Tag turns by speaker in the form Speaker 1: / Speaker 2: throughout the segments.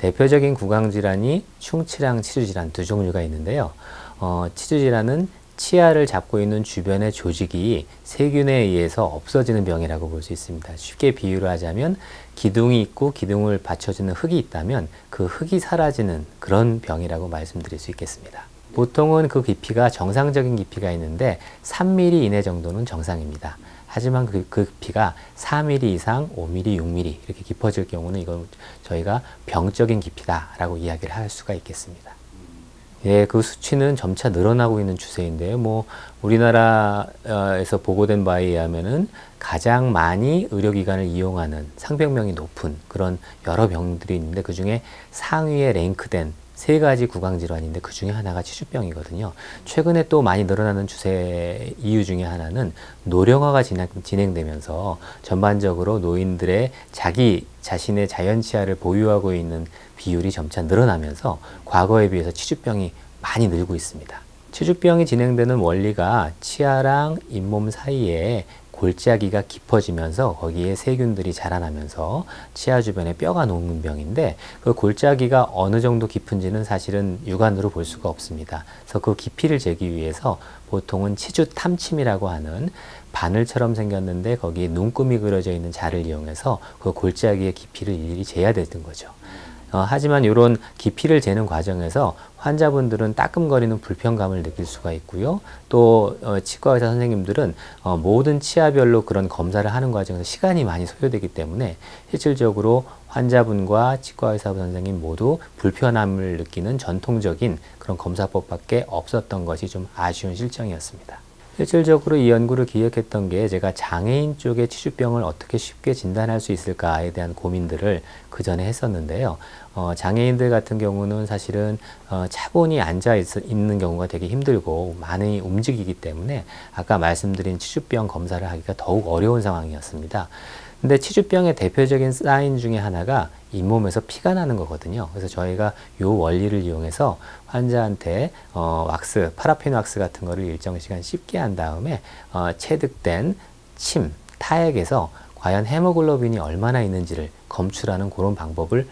Speaker 1: 대표적인 구강질환이 충치랑 치주질환 두 종류가 있는데요. 치주질환은 치아를 잡고 있는 주변의 조직이 세균에 의해서 없어지는 병이라고 볼 수 있습니다. 쉽게 비유를 하자면 기둥이 있고 기둥을 받쳐주는 흙이 있다면 그 흙이 사라지는 그런 병이라고 말씀드릴 수 있겠습니다. 보통은 그 깊이가 정상적인 깊이가 있는데 3mm 이내 정도는 정상입니다. 하지만 그 깊이가 4mm 이상, 5mm, 6mm 이렇게 깊어질 경우는 이건 저희가 병적인 깊이다라고 이야기를 할 수가 있겠습니다. 예, 그 수치는 점차 늘어나고 있는 추세인데요. 우리나라에서 보고된 바에 의하면은 가장 많이 의료기관을 이용하는 상병명이 높은 그런 여러 병들이 있는데 그 중에 상위에 랭크된 세 가지 구강질환인데 그 중에 하나가 치주병이거든요. 최근에 또 많이 늘어나는 추세 이유 중에 하나는 노령화가 진행되면서 전반적으로 노인들의 자기 자신의 자연치아를 보유하고 있는 비율이 점차 늘어나면서 과거에 비해서 치주병이 많이 늘고 있습니다. 치주병이 진행되는 원리가 치아랑 잇몸 사이에 골짜기가 깊어지면서 거기에 세균들이 자라나면서 치아 주변에 뼈가 녹는 병인데 그 골짜기가 어느 정도 깊은지는 사실은 육안으로 볼 수가 없습니다. 그래서 그 깊이를 재기 위해서 보통은 치주 탐침이라고 하는 바늘처럼 생겼는데 거기에 눈금이 그려져 있는 자를 이용해서 그 골짜기의 깊이를 일일이 재야 되는 거죠. 하지만 이런 깊이를 재는 과정에서 환자분들은 따끔거리는 불편감을 느낄 수가 있고요. 또 치과 의사 선생님들은 모든 치아별로 그런 검사를 하는 과정에서 시간이 많이 소요되기 때문에 실질적으로 환자분과 치과 의사 선생님 모두 불편함을 느끼는 전통적인 그런 검사법밖에 없었던 것이 좀 아쉬운 실정이었습니다. 실질적으로 이 연구를 기획했던 게 제가 장애인 쪽의 치주병을 어떻게 쉽게 진단할 수 있을까에 대한 고민들을 그 전에 했었는데요. 장애인들 같은 경우는 사실은 차분히 앉아 있는 경우가 되게 힘들고 많이 움직이기 때문에 아까 말씀드린 치주병 검사를 하기가 더욱 어려운 상황이었습니다. 근데 치주병의 대표적인 사인 중에 하나가 잇몸에서 피가 나는 거거든요. 그래서 저희가 이 원리를 이용해서 환자한테 왁스, 파라핀 왁스 같은 거를 일정 시간 씹게 한 다음에 체득된 침, 타액에서 과연 헤모글로빈이 얼마나 있는지를 검출하는 그런 방법을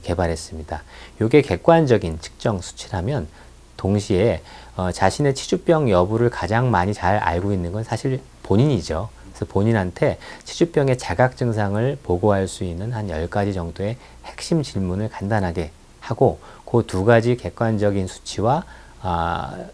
Speaker 1: 개발했습니다. 이게 객관적인 측정 수치라면 동시에 자신의 치주병 여부를 가장 많이 잘 알고 있는 건 사실 본인이죠. 그래서 본인한테 치주병의 자각 증상을 보고할 수 있는 한 10가지 정도의 핵심 질문을 간단하게 하고 그 두 가지 객관적인 수치와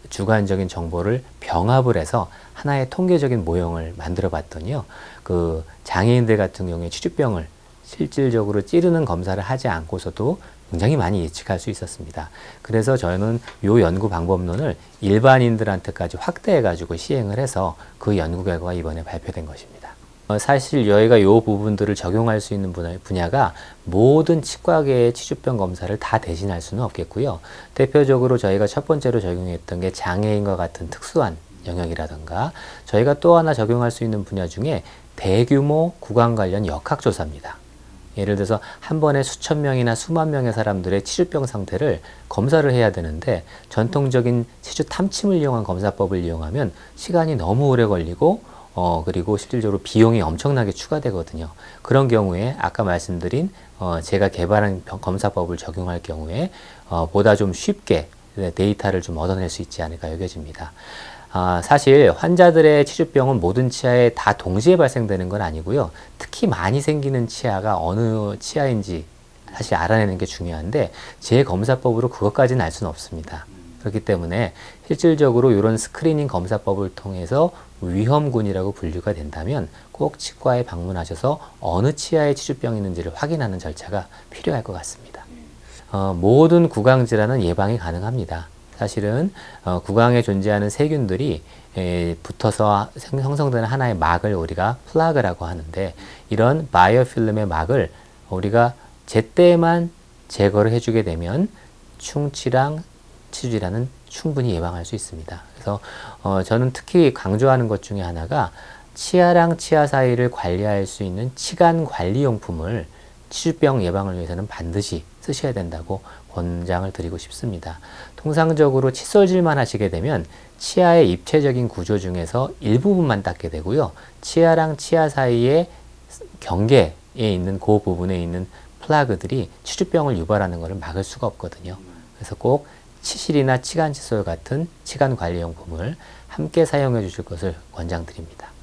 Speaker 1: 주관적인 정보를 병합을 해서 하나의 통계적인 모형을 만들어 봤더니요. 그 장애인들 같은 경우에 치주병을 실질적으로 찌르는 검사를 하지 않고서도 굉장히 많이 예측할 수 있었습니다. 그래서 저는 이 연구 방법론을 일반인들한테까지 확대해 가지고 시행을 해서 그 연구 결과가 이번에 발표된 것입니다. 사실 저희가 이 부분들을 적용할 수 있는 분야가 모든 치과계의 치주병 검사를 다 대신할 수는 없겠고요. 대표적으로 저희가 첫 번째로 적용했던 게 장애인과 같은 특수한 영역이라든가 저희가 또 하나 적용할 수 있는 분야 중에 대규모 구강 관련 역학조사입니다. 예를 들어서 한 번에 수천 명이나 수만 명의 사람들의 치주병 상태를 검사를 해야 되는데 전통적인 치주 탐침을 이용한 검사법을 이용하면 시간이 너무 오래 걸리고 그리고 실질적으로 비용이 엄청나게 추가되거든요. 그런 경우에 아까 말씀드린 제가 개발한 검사법을 적용할 경우에 보다 좀 쉽게 데이터를 좀 얻어낼 수 있지 않을까 여겨집니다. 사실 환자들의 치주병은 모든 치아에 다 동시에 발생되는 건 아니고요. 특히 많이 생기는 치아가 어느 치아인지 사실 알아내는 게 중요한데 제 검사법으로 그것까지는 알 수는 없습니다. 그렇기 때문에 실질적으로 이런 스크리닝 검사법을 통해서 위험군이라고 분류가 된다면 꼭 치과에 방문하셔서 어느 치아에 치주병이 있는지를 확인하는 절차가 필요할 것 같습니다. 모든 구강질환은 예방이 가능합니다. 사실은 구강에 존재하는 세균들이 붙어서 형성되는 하나의 막을 우리가 플라그라고 하는데 이런 바이오필름의 막을 우리가 제때만 제거를 해주게 되면 충치랑 치주질환은 충분히 예방할 수 있습니다. 그래서 저는 특히 강조하는 것 중에 하나가 치아랑 치아 사이를 관리할 수 있는 치간 관리용품을 치주병 예방을 위해서는 반드시 쓰셔야 된다고 권장을 드리고 싶습니다. 통상적으로 칫솔질만 하시게 되면 치아의 입체적인 구조 중에서 일부분만 닦게 되고요. 치아랑 치아 사이의 경계에 있는 그 부분에 있는 플라그들이 치주병을 유발하는 것을 막을 수가 없거든요. 그래서 꼭 치실이나 치간칫솔 같은 치간 관리용품을 함께 사용해 주실 것을 권장드립니다.